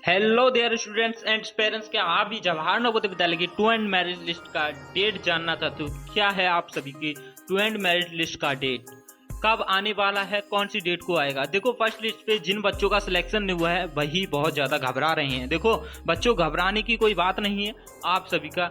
Hello there students and parents, क्या आप भी जवाहर नवोदय विद्यालय की टू एंड मैरिज लिस्ट का डेट जानना चाहते हो? क्या है आप सभी की टू एंड मैरिज लिस्ट का डेट कब आने वाला है, कौन सी डेट को आएगा? देखो, फर्स्ट लिस्ट पे जिन बच्चों का सिलेक्शन नहीं हुआ है वही बहुत ज़्यादा घबरा रहे हैं। देखो बच्चों, घबराने की कोई बात नहीं है। आप सभी का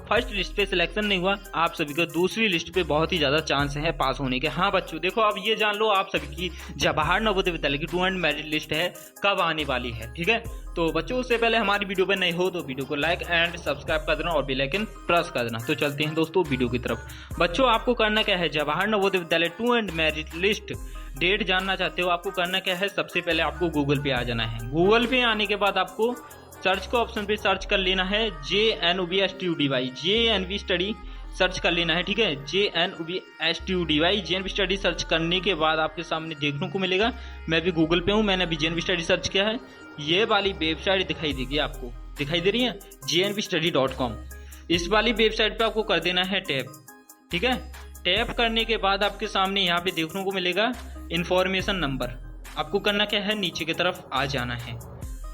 फर्स्ट लिस्ट पे सिलेक्शन नहीं हुआ, आप सभी को दूसरी लिस्ट पे बहुत ही ज़्यादा चांस है पास होने के। हाँ बच्चों, देखो अब ये जान लो आप सभी की जवाहर नवोदय विद्यालय की टू एंड मैरिज लिस्ट है कब आने वाली है। ठीक है, तो बच्चों उससे पहले हमारी वीडियो पे नए हो तो वीडियो को लाइक एंड सब्सक्राइब कर देना और बेल आइकन प्रेस कर देना। तो चलते हैं दोस्तों वीडियो की तरफ। बच्चों, आपको करना क्या है, Jawahar Navodaya Vidyalaya two and merit list date जानना चाहते हो? आपको करना क्या है, सबसे पहले आपको गूगल पे आ जाना है। गूगल पे आने के बाद आपको सर्च के ऑप्शन पे सर्च कर लेना है JNOV STUDY, JNV study search कर लेना है। ठीक है, JNOV STUDY, JNV study search करने के बाद आपके सामने देखने को मिलेगा, मैं भी गूगल पे हूँ, मैंने अभी JNV स्टडी सर्च किया है। ये वाली वेबसाइट दिखाई देगी, आपको दिखाई दे रही है JNVstudy.com। इस वाली वेबसाइट पे आपको कर देना है टैप। ठीक है, टैप करने के बाद आपके सामने यहाँ पे देखने को मिलेगा इंफॉर्मेशन नंबर। आपको करना क्या है, नीचे की तरफ आ जाना है।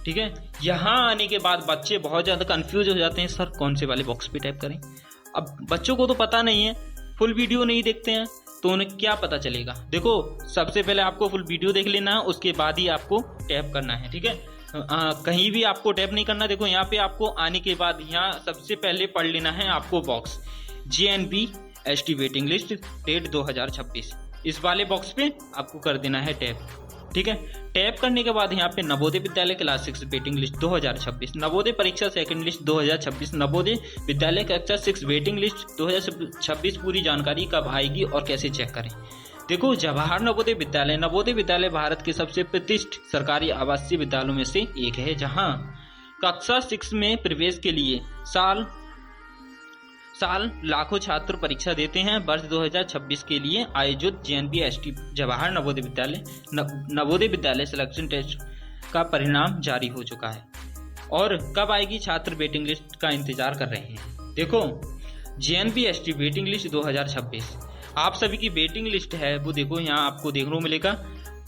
ठीक है, यहाँ आने के बाद बच्चे बहुत ज़्यादा कंफ्यूज हो जाते हैं, सर कौन से वाले बॉक्स पे टाइप करें। अब बच्चों को तो पता नहीं है, फुल वीडियो नहीं देखते हैं, तो उन्हें क्या पता चलेगा। देखो सबसे पहले आपको फुल वीडियो देख लेना है, उसके बाद ही आपको टैप करना है। ठीक है, कहीं भी आपको टैप नहीं करना। देखो यहाँ पे आपको आने के बाद यहाँ सबसे पहले पढ़ लेना है आपको box JNV ST waiting list date 2026, इस वाले बॉक्स पे आपको कर देना है टैप। ठीक है, टैप करने के बाद यहाँ पे Navodaya Vidyalaya class 6 waiting list 2026, Navodaya परीक्षा सेकंड लिस्ट 2026, नवोदय विद्यालय कक्षा 6 वेटिंग लिस्ट 2026 पूरी जानकारी कब आएगी और कैसे चेक करें। देखो, जवाहर नवोदय विद्यालय भारत के सबसे प्रतिष्ठित सरकारी आवासीय विद्यालयों में से एक है, जहाँ कक्षा 6 में प्रवेश के लिए साल लाखों छात्र परीक्षा देते हैं। वर्ष 2026 के लिए आयोजित JNV ST जवाहर नवोदय विद्यालय सिलेक्शन टेस्ट का परिणाम जारी हो चुका है और कब आएगी, छात्र वेटिंग लिस्ट का इंतजार कर रहे हैं। देखो JNV ST वेटिंग लिस्ट 2026, आप सभी की वेटिंग लिस्ट है वो देखो यहाँ आपको देखने को मिलेगा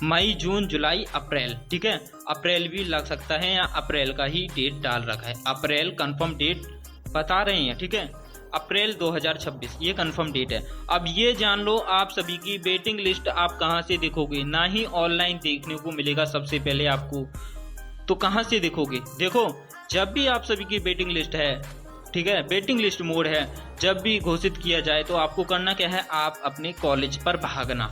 मई, जून, जुलाई, अप्रैल। ठीक है, अप्रैल भी लग सकता है, या अप्रैल का ही डेट डाल रखा है, अप्रैल कंफर्म डेट बता रहे हैं। ठीक है, अप्रैल 2026 ये कंफर्म डेट है। अब ये जान लो आप सभी की वेटिंग लिस्ट आप कहाँ से देखोगे, ना ही ऑनलाइन देखने को मिलेगा सबसे पहले आपको, तो कहाँ से देखोगे? देखो, जब भी आप सभी की वेटिंग लिस्ट है, ठीक है, वेटिंग लिस्ट मोड है, जब भी घोषित किया जाए तो आपको करना क्या है, आप अपने कॉलेज पर भागना।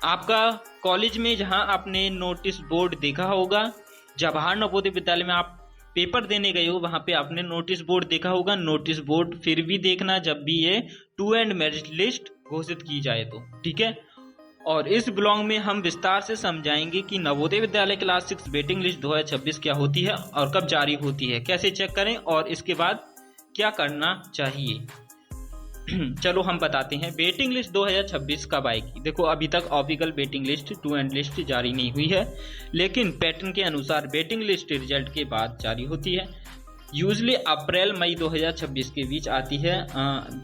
आपका कॉलेज में जहाँ आपने नोटिस बोर्ड देखा होगा, जवाहर नवोदय विद्यालय में आप पेपर देने गए हो, वहां पे आपने नोटिस बोर्ड देखा होगा। नोटिस बोर्ड फिर भी देखना जब भी ये टू एंड मैरिज लिस्ट घोषित की जाए तो। ठीक है, और इस ब्लॉग में हम विस्तार से समझाएंगे कि Navodaya Vidyalaya class 6 waiting list 2026 क्या होती है और कब जारी होती है, कैसे चेक करें और इसके बाद क्या करना चाहिए। चलो हम बताते हैं वेटिंग लिस्ट 2026 कब आएगी। देखो, अभी तक official waiting list two and list जारी नहीं हुई है, लेकिन पैटर्न के अनुसार वेटिंग लिस्ट रिजल्ट के बाद जारी होती है। यूजली अप्रैल मई 2026 के बीच आती है,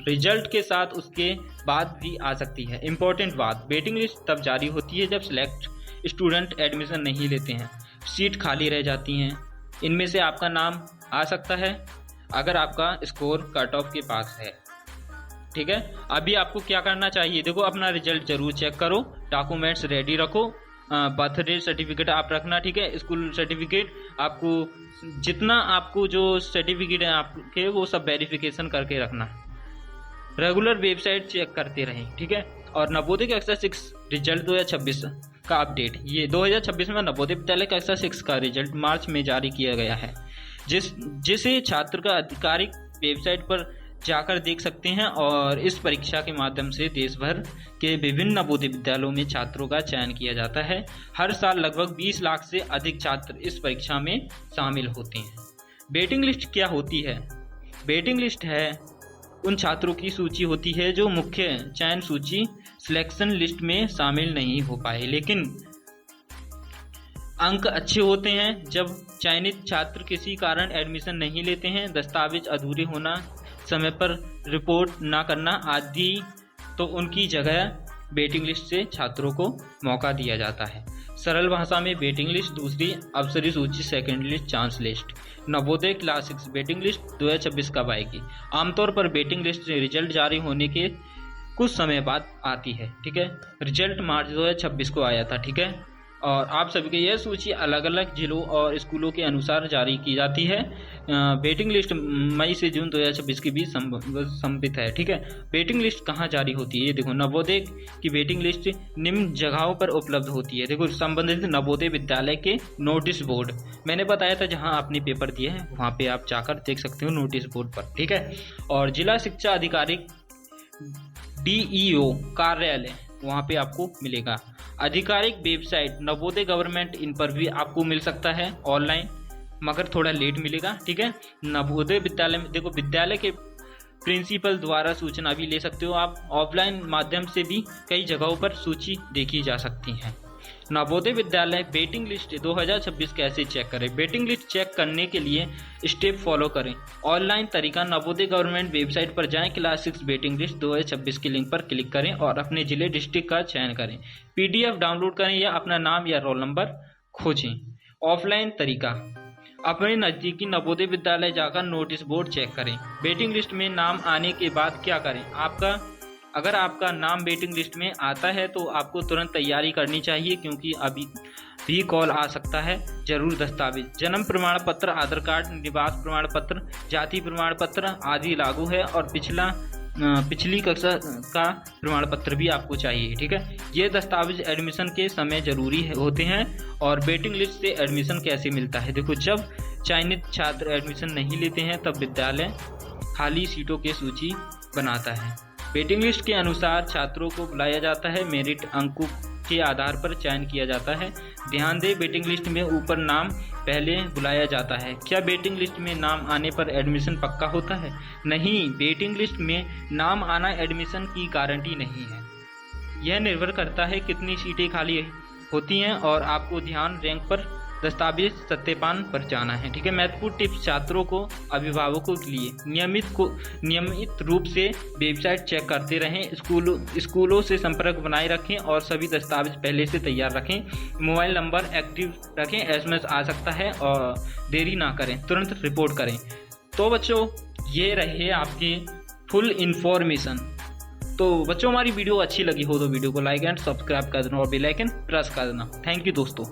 रिजल्ट के साथ उसके बाद भी आ सकती है। इंपॉर्टेंट बात, वेटिंग लिस्ट तब जारी होती है जब सिलेक्ट स्टूडेंट एडमिशन नहीं लेते हैं, सीट खाली रह जाती हैं। इनमें से आपका नाम आ सकता है अगर आपका स्कोर कट ऑफ के पास है। ठीक है, अभी आपको क्या करना चाहिए, देखो अपना रिजल्ट जरूर चेक करो, डॉक्यूमेंट्स रेडी रखो, बर्थडे सर्टिफिकेट आप रखना। ठीक है, स्कूल सर्टिफिकेट, आपको जितना आपको जो सर्टिफिकेट है आपके वो सब वेरिफिकेशन करके रखना। रेगुलर वेबसाइट चेक करते रहें। ठीक है, और नवोदय कक्षा 6 रिजल्ट 2026 का अपडेट, ये 2026 में नवोदय विद्यालय कक्षा 6 का रिजल्ट मार्च में जारी किया गया है, जिसे छात्र का आधिकारिक वेबसाइट पर जाकर देख सकते हैं। और इस परीक्षा के माध्यम से देश भर के विभिन्न नवोदय विद्यालयों में छात्रों का चयन किया जाता है। हर साल लगभग 20 लाख से अधिक छात्र इस परीक्षा में शामिल होते हैं। वेटिंग लिस्ट क्या होती है? वेटिंग लिस्ट है उन छात्रों की सूची होती है जो मुख्य चयन सूची सिलेक्शन लिस्ट में शामिल नहीं हो पाए, लेकिन अंक अच्छे होते हैं। जब चयनित छात्र किसी कारण एडमिशन नहीं लेते हैं, दस्तावेज अधूरे होना, समय पर रिपोर्ट ना करना आदि, तो उनकी जगह वेटिंग लिस्ट से छात्रों को मौका दिया जाता है। सरल भाषा में वेटिंग लिस्ट, दूसरी अवसरी सूची second list chance list. Navodaya classics waiting list 2026 कब आएगी? आमतौर पर वेटिंग लिस्ट रिजल्ट जारी होने के कुछ समय बाद आती है, ठीक है। रिजल्ट मार्च 2026 को आया था, ठीक है। और आप सभी के यह सूची अलग अलग जिलों और स्कूलों के अनुसार जारी की जाती है। वेटिंग लिस्ट मई से जून 2026 के बीच संबित है, ठीक है। वेटिंग लिस्ट कहाँ जारी होती है? ये देखो, नवोदय की वेटिंग लिस्ट निम्न जगहों पर उपलब्ध होती है। देखो, संबंधित नवोदय विद्यालय के नोटिस बोर्ड, मैंने बताया था जहाँ आपने पेपर दिए हैं वहाँ पे आप जाकर देख सकते हो नोटिस बोर्ड पर, ठीक है। और जिला शिक्षा अधिकारी DEO कार्यालय वहाँ पे आपको मिलेगा। आधिकारिक वेबसाइट नवोदय गवर्नमेंट, इन पर भी आपको मिल सकता है ऑनलाइन, मगर थोड़ा लेट मिलेगा, ठीक है। नवोदय विद्यालय में देखो, विद्यालय के प्रिंसिपल द्वारा सूचना भी ले सकते हो आप। ऑफलाइन माध्यम से भी कई जगहों पर सूची देखी जा सकती है। नवोदय विद्यालय वेटिंग लिस्ट 2026 कैसे चेक करें? वेटिंग लिस्ट चेक करने के लिए स्टेप फॉलो करें। ऑनलाइन तरीका, नवोदय गवर्नमेंट वेबसाइट पर जाएं, क्लास 6 वेटिंग लिस्ट 2026 के लिंक पर क्लिक करें और अपने जिले डिस्ट्रिक्ट का चयन करें। PDF डाउनलोड करें या अपना नाम या रोल नंबर खोजें। ऑफलाइन तरीका, अपने नज़दीकी नवोदय विद्यालय जाकर नोटिस बोर्ड चेक करें। वेटिंग लिस्ट में नाम आने के बाद क्या करें? अगर आपका नाम वेटिंग लिस्ट में आता है तो आपको तुरंत तैयारी करनी चाहिए, क्योंकि अभी भी कॉल आ सकता है। जरूर दस्तावेज, जन्म प्रमाण पत्र, आधार कार्ड, निवास प्रमाण पत्र, जाति प्रमाण पत्र आदि लागू है। और पिछली कक्षा का प्रमाण पत्र भी आपको चाहिए, ठीक है। ये दस्तावेज एडमिशन के समय जरूरी होते हैं। और वेटिंग लिस्ट से एडमिशन कैसे मिलता है? देखो, जब चयनित छात्र एडमिशन नहीं लेते हैं तब विद्यालय खाली सीटों की सूची बनाता है। वेटिंग लिस्ट के अनुसार छात्रों को बुलाया जाता है, मेरिट अंकों के आधार पर चयन किया जाता है। ध्यान दें, वेटिंग लिस्ट में ऊपर नाम पहले बुलाया जाता है। क्या वेटिंग लिस्ट में नाम आने पर एडमिशन पक्का होता है? नहीं, वेटिंग लिस्ट में नाम आना एडमिशन की गारंटी नहीं है। यह निर्भर करता है कितनी सीटें खाली होती हैं और आपको ध्यान रैंक पर दस्तावेज सत्यापन पर जाना है, ठीक है। महत्वपूर्ण टिप्स, छात्रों को, अभिभावकों के लिए नियमित रूप से वेबसाइट चेक करते रहें। स्कूलों से संपर्क बनाए रखें और सभी दस्तावेज पहले से तैयार रखें। मोबाइल नंबर एक्टिव रखें, SMS आ सकता है और देरी ना करें, तुरंत रिपोर्ट करें। तो बच्चों, ये रहे आपके फुल इन्फॉर्मेशन। तो बच्चों, हमारी वीडियो अच्छी लगी हो तो वीडियो को लाइक एंड सब्सक्राइब कर देना और बेल आइकन प्रेस कर देना। थैंक यू दोस्तों।